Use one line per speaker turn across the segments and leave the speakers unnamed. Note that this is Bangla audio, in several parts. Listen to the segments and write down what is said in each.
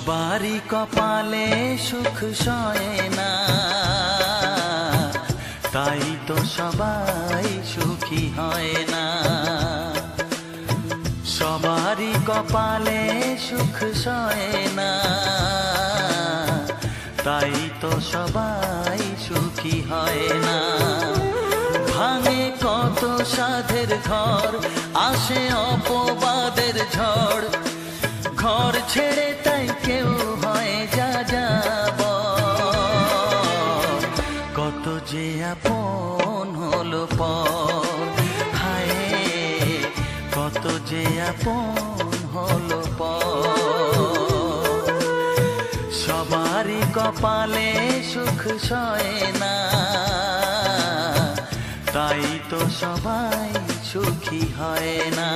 সবারই কপালে সুখ সয় না, তাই তো সবাই সুখী হয় না। সবারই কপালে সুখ সয় না, তাই তো সবাই সুখী হয় না। ভাঙে কত সাধের ঘর, আসে অপবাদের ঝড়, ঘর ছেড়ে তাই কেউ হয় যা যাব। কত যে আপন হলো পর, হায় কত যে আপন হলো পর। সবারই কপালে সুখ সয় না, তাই তো সবাই সুখী হয় না।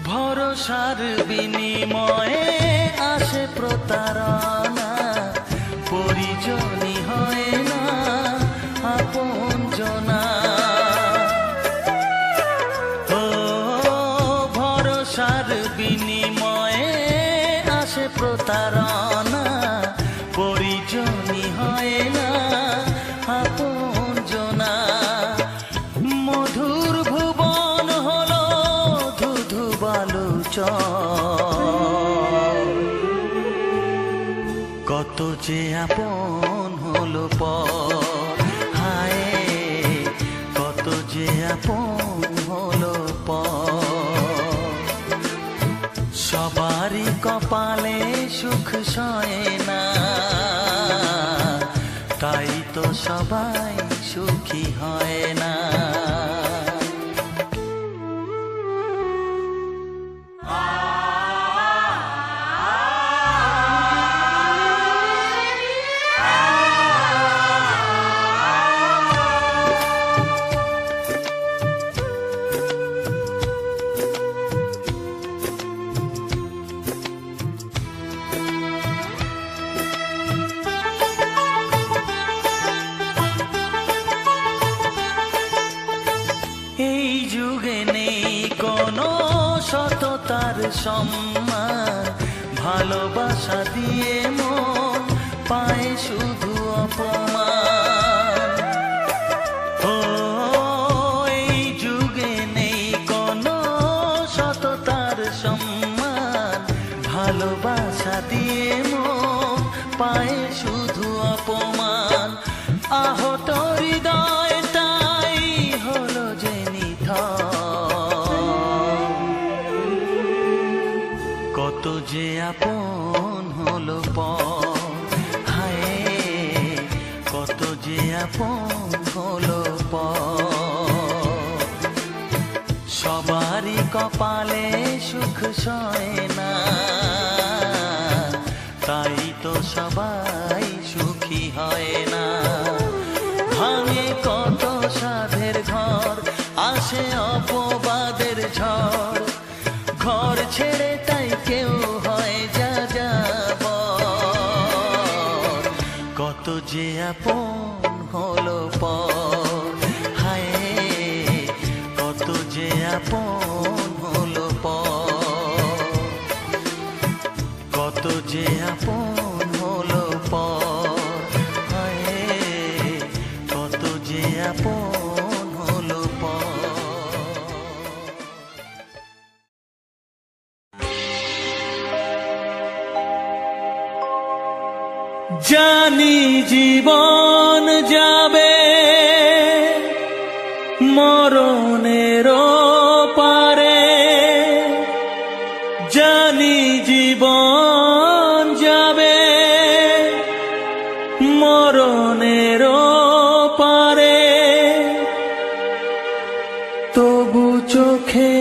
ভরসার বিনিময়ে আসে প্রতারণা, পরিজনই হয় না আপনজনা। ও ভরসার বিনিময়ে আসে প্রতারণা, পরিজনই হয় না আপনজনা। মধুর ভুবন হলো ধুধু বালুচর, কত যে আপন হলো পর, হায় কত যে আপন হলো পর। সবারই কপালে সুখ সয় না, তাই তো সবাই সুখী হয় না। এই যুগে নেই কোনো সততার সম্মান, ভালোবাসা দিয়ে মন পায় শুধু অপমান। ও এই যুগে নেই কোনো সততার সম্মান, ভালোবাসা দিয়ে মন পায় শুধু অপমান। আহত হৃদয়টাই হলো যে নিথর, কত যে আপন হলো পর, হায় কত যে আপন হলো পর। সবারই কপালে সুখ সয় না, তাই তো সবাই সুখী হয় না। ভাঙে কত সাধের ঘর, আসে অপবাদের ঝড়, ঘর ছেড়ে তাই কেউ হয় যা যাব। কত যে আপন হলো পর, হায় কত যে আপন হলো পর। কত যে আপন হলো পর, হায় কত যে আপন হলো পর। জানি জীবন যাবে মরণের পারে, জানি জীবন যাবে মরণের পারে, তবু চোখে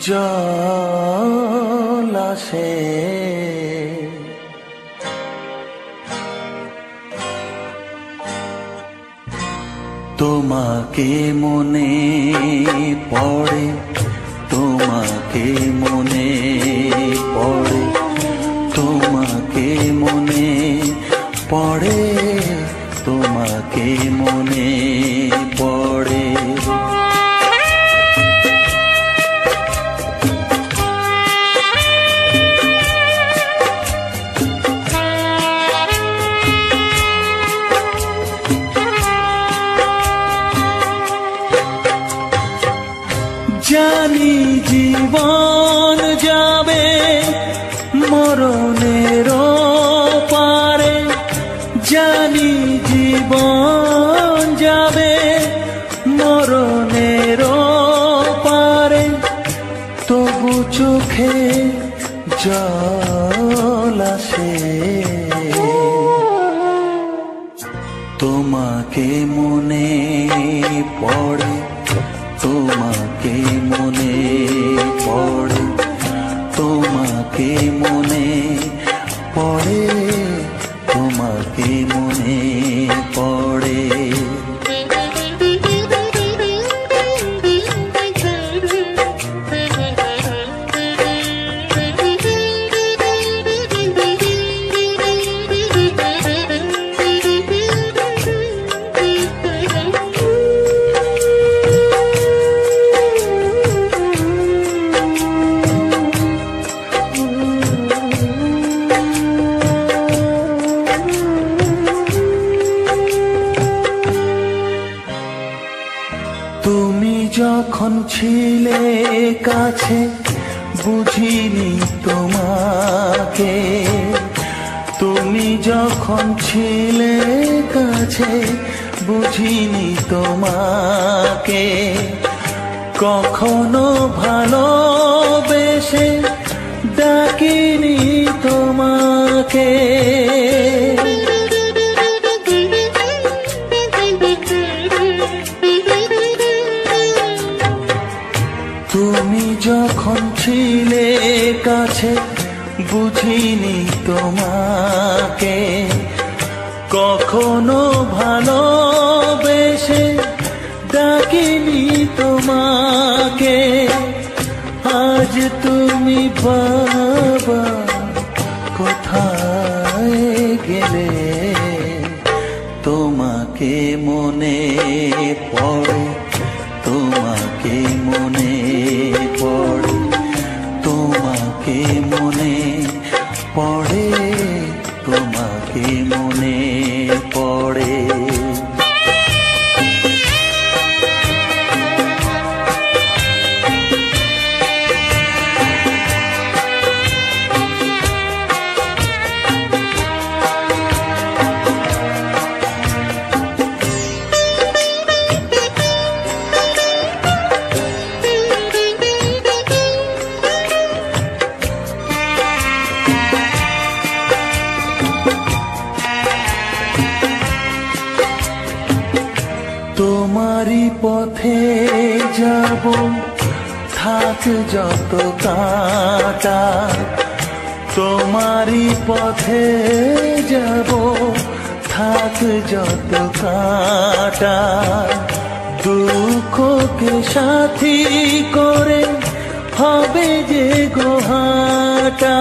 জল আসে তোমাকে মনে পড়ে, তোমাকে মনে পড়ে, তোমাকে মনে পড়ে, তোমাকে মনে পড়ে। জানি জীবন যাবে মরণের পারে, জানি জীবন যাবে মরণের পারে, তবু চোখে জল আসে। তোমাকে মনে পড়ে, তোমাকে মনে পড়ে, তোমাকে মনে পড়ে, তোমাকে মনে পড়ে। তুমি যখন ছিলে কাছে বুঝিনি তোমাকে, তুমি যখন ছিলে কাছে বুঝিনি তোমাকে, কখনো ভালোবেসে ডাকিনি তোমাকে। তুমি যখন ছিলে কাছে বুঝিনি তোমাকে, কখনো ভালোবেসে ডাকিনি তোমাকে। আজ তুমি বাবা কোথায় গেলে, তোমাকে মনে পড়ে, তোমাকে মনে পড়ে, তোমাকে মনে পড়ে, তোমাকে মনে পড়ে। তোমারই পথে যাব থাক যত কাঁটা, তোমারই পথে যাব থাক যত কাঁটা, দুঃখকে সাথী করে হবে যে গোহাটা।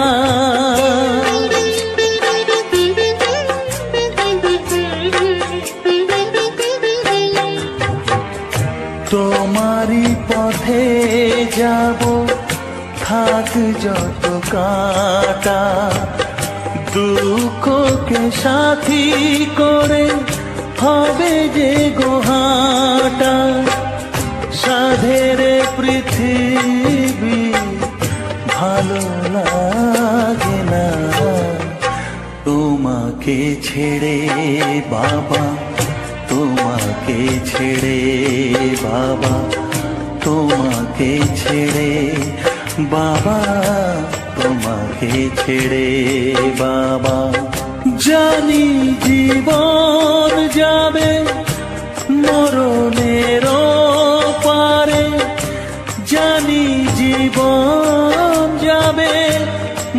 তোমারই পথে যাব থাক যত কাঁটা, দুঃখকে সাথী করে হবে যে গোহাটা। সাধের পৃথিবী ভালো লাগে না তোমাকে ছেড়ে বাবা, তোমাকে ছেড়ে বাবা, তোমাকে ছেড়ে বাবা, তোমাকে ছেড়ে বাবা। জানি জীবন যাবে মরণের পারে, জানি জীবন যাবে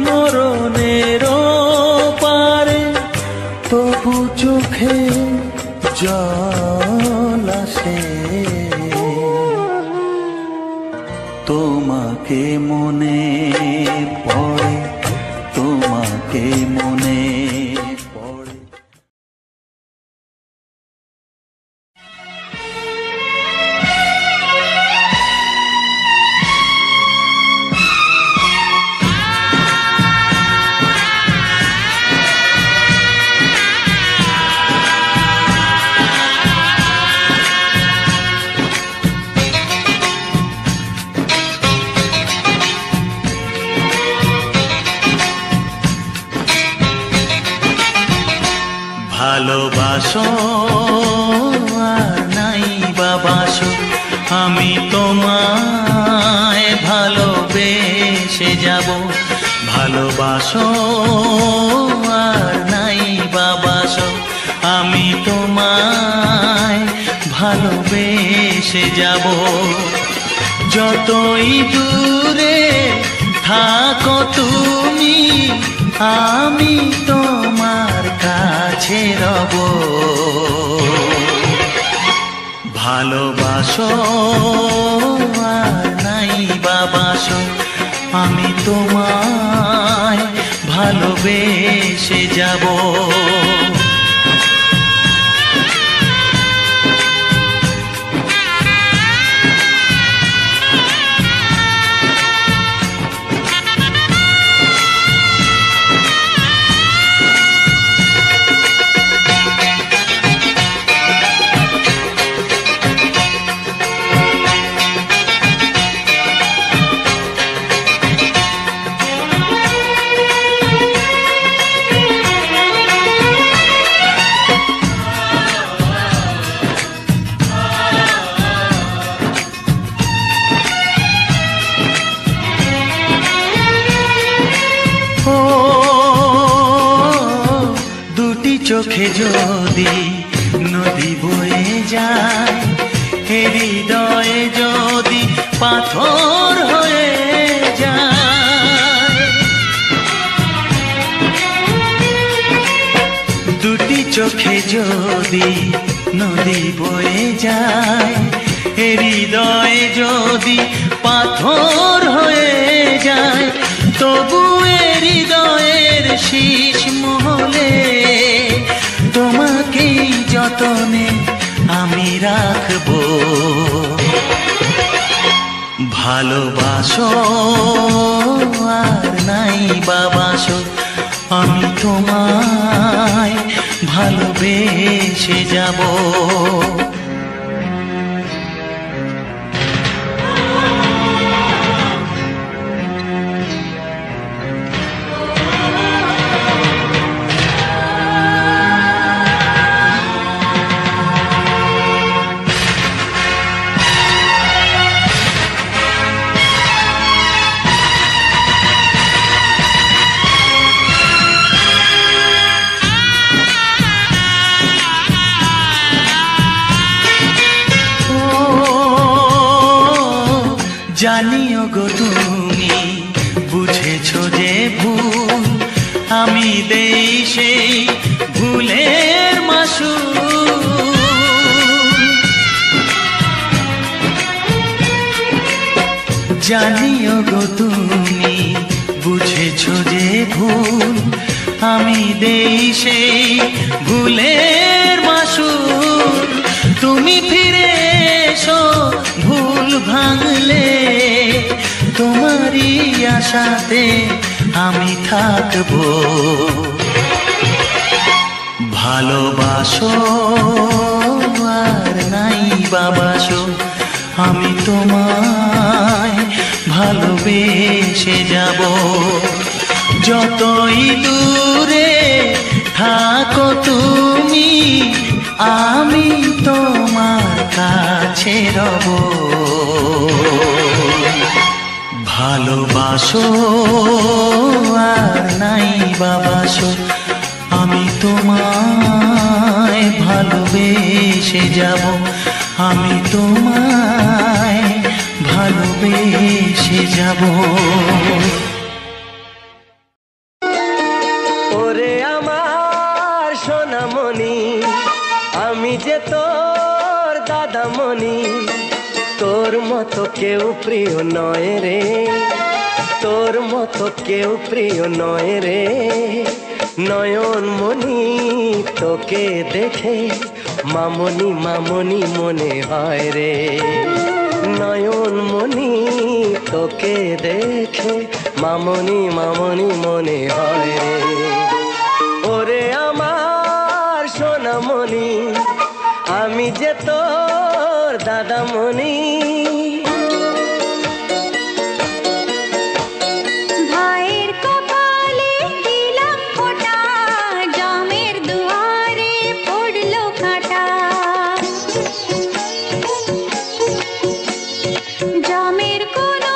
মরণের পারে, তবু চোখে জল আসে তোমাকে মনে পড়ে, তোমাকে মনে পড়ে। ভালোবাসো আর নাই বাবাসো, আমি তোমায় ভালোবেসে যাব। ভালোবাসো আর নাই বাবাসো, আমি তোমায় ভালোবেসে যাব। যতই দূরে থাকো তুমি, আমি তোমার কাছে রব। ভালোবাসো আর নাই বাবাসো, আমি তোমায় ভালোবেসে যাব। চোখে যদি নদী বয়ে যায়, হৃদয়ে যদি পাথর হয়ে যায়। দুটি চোখে যদি নদী বয়ে যায়, হৃদয়ে যদি পাথর হয়ে যায়, তবু হৃদয়ের শীষ মহলে তোমাকেই যতনে আমি রাখবো। ভালোবাসো আর নাই বাবাসো, আমি তোমায় ভালোবেসে যাব। জানিও গো তুমি বুঝেছো যে ভুল, আমি দেই সেই ভুলের মাসুল। জানিও গো তুমি বুঝেছো যে ভুল, আমি দেই সেই ভুলের মাসুল। তুমি ফিরে এসো ভুল ভাঙলে, তোমারই আশাতে আমি থাকবো। ভালোবাসো আর নাই বাবাসো, আমি তোমায় ভালোবেসে যাব। যতই দূরে থাকো তুমি, আমি তোমার কাছে রব। ভালোবাসো আর নাই বাবাসো, আমি তোমায় ভালোবেসে যাব। আমি তোমায় ভালোবেসে যাব।
ওরে আমার সোনামণি, আমি যে তোর
দাদামণি তোর মতো কেউ প্রিয় নয় রে, তোর মতো কেউ প্রিয় নয় রে। নয়নমণি তোকে দেখে মামনি মামনি মনে হয় রে। নয়নমণি তোকে দেখে মামনি মামনি মনে হয় রে। ওরে আমার সোনামণি আমি যে তোর দাদামণি।
ভাইয়ের কপালে দিলাম ফোঁটা, জামের দুয়ারে পড়লো কাঁটা। জামের কোনো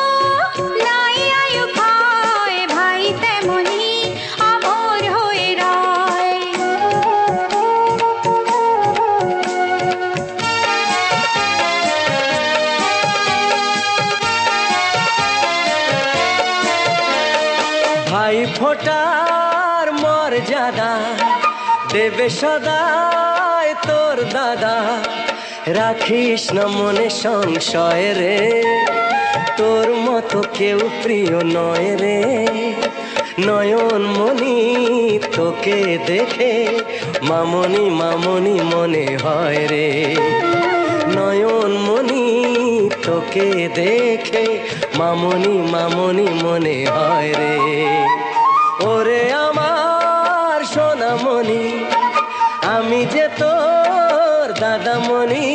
নাই আয়ু খায়, ভাই তেমনি আমর হয়ে রয়।
ভাই ফোটার মর্যাদা দেবে সদাই তোর দাদা। রাখিস না মনে সংশয় রে, তোর মতো কেউ প্রিয় নয় রে। নয়নমণি তোকে দেখে মামনি মামনি মনে হয় রে। নয়নমণি তোকে দেখে মামনি মামনি মনে হয় রে। ওরে আমার সোনামণি আমি যে তোর দাদামণি।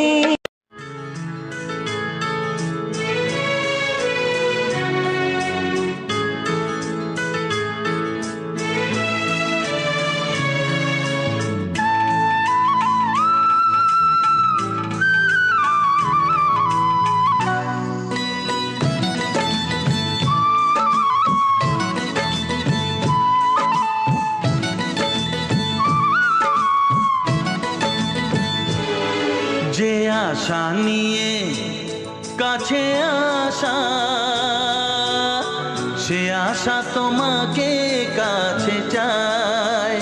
যে আশা নিয়ে কাছে আসা, সে আশা তোমাকে কাছে চায়।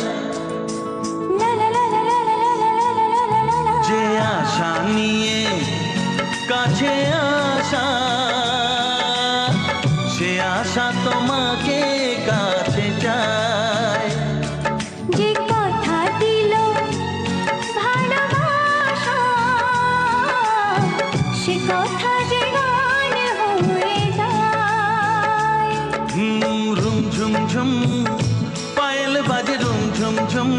যে আশা নিয়ে কাছে আসা, সে আশা তোমাকে কাছে চায়।
যে কথা দিল ভালোবাসা, সে কথা যে গান হয়ে যায়।
রুম ঝুম ঝুম পায়েল বাজে রুম ঝুম ঝুম,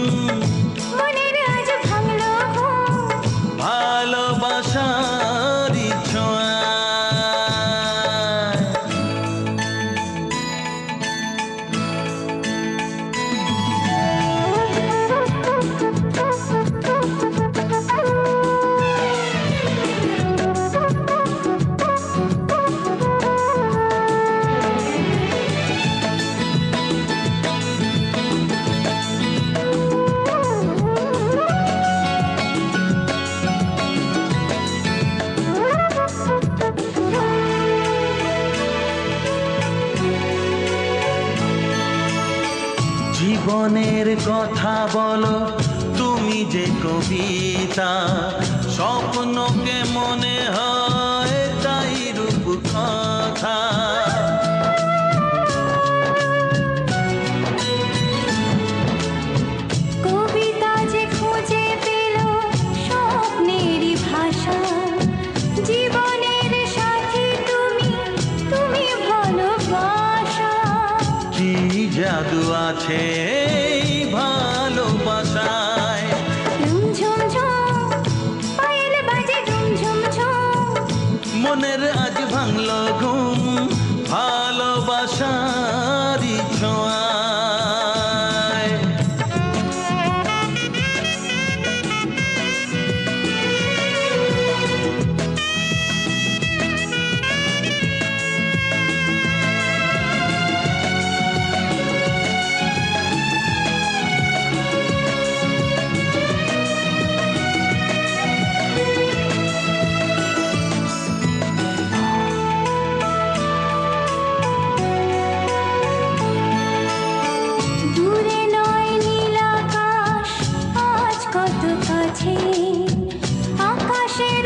মনের আজ ভাঙলো ঘুম,
ভালোবাসার ছোঁয়া। জীবনের কথা বলো তুমি যে কবিতা, স্বপ্নকে মনে হয় তাই রূপ কথা।
কবিতা যে খুঁজে পেল স্বপ্নেরই ভাষা। জীবনের সাথী তুমি, তুমি ভালোবাসা।
কি জাদু আছে এই ভালোবাসায়।
ঝুম ঝুম পায়েল বাজে ঝুম ঝুম ঝুম,
মনের আজ ভাঙলো ঘুম, ভালোবাসার ছোঁয়া।
কত কাছে আকাশের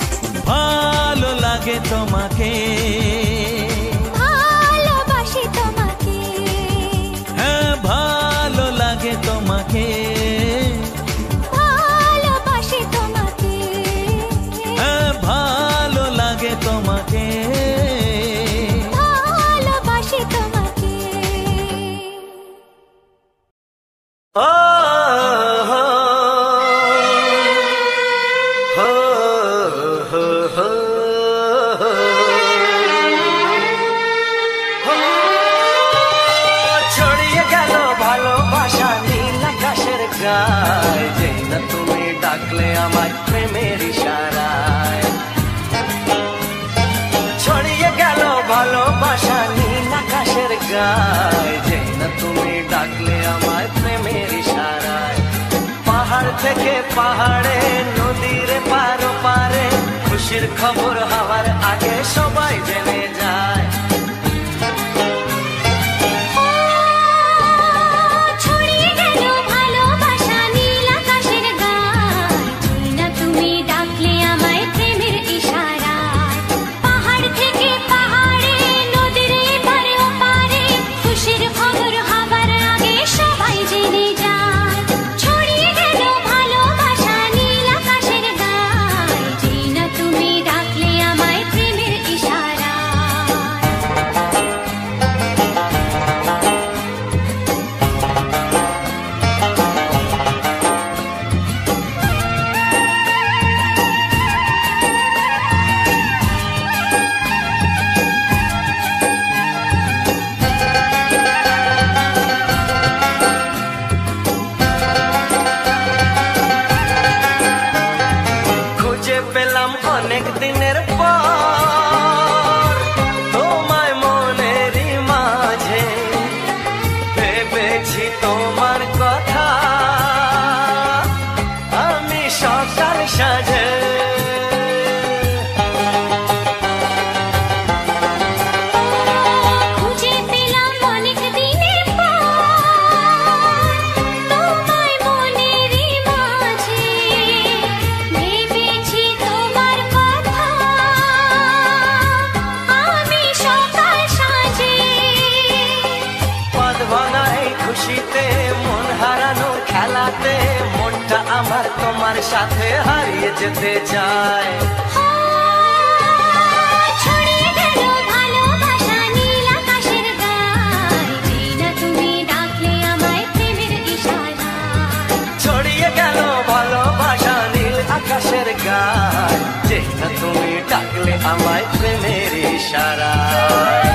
লাগে তোমাকে,
ভালোবাসি তোমাকে,
হ্যাঁ ভালো লাগে তোমাকে,
ভালোবাসি তোমাকে,
হ্যাঁ ভালো লাগে তোমাকে,
ভালোবাসি তোমাকে।
ও হো হো হো হো হো। ছড়িয়ে গেল ভালোবাসা নীল আকাশের গায়ে, যেই না তুমি ডাকলে আমায় প্রেমের ইশারায়। ছড়িয়ে গেল ভালোবাসা নীল আকাশের গায়ে, যেই না তুমি ডাকলে আমায় প্রেমের ইশারায়। পাহাড় থেকে পাহাড়ে, নদীর পারো পারে, খুশির খবর হওয়ার আগে সবাই জেনে যায়।
ছড়িয়ে গেল ভালোবাসা নীল আকাশের গায়ে, যেই না তুমি ডাকলে আমায় প্রেমের ইশারায়। পাহাড় থেকে পাহাড়ে, নদীর এপারে ওপারে, খুশির খবর হবার আগে সবাই জেনে যায়। ছড়িয়ে গেল ভালোবাসা নীল আকাশের গায়ে, যেই না তুমি ডাকলে আমায় প্রেমের ইশারায়।
খুঁজে পেলাম অনেক দিনের পর তোমায় মনেরই মাঝে, ভেবেছি তোমার কথা আমি সকাল সাজে।
খুঁজে পেলাম অনেক দিনের পর তোমায় মনেরই মাঝে, ভেবেছি তোমার কথা আমি সকাল সাজে।
পদ ভাঙা এই খুশিতে, মন হারানোর খেলাতে, মনটা আমার তোমার সাথে হারিয়ে যেতে চায়।
ছড়িয়ে গেল ভালোবাসা নীল আকাশের গায়ে, যেই না তুমি ডাকলে আমায় প্রেমের ইশারায়।
ছড়িয়ে গেল ভালোবাসা নীল আকাশের গায়ে, যেই না তুমি ডাকলে আমায় প্রেমের ইশারায়।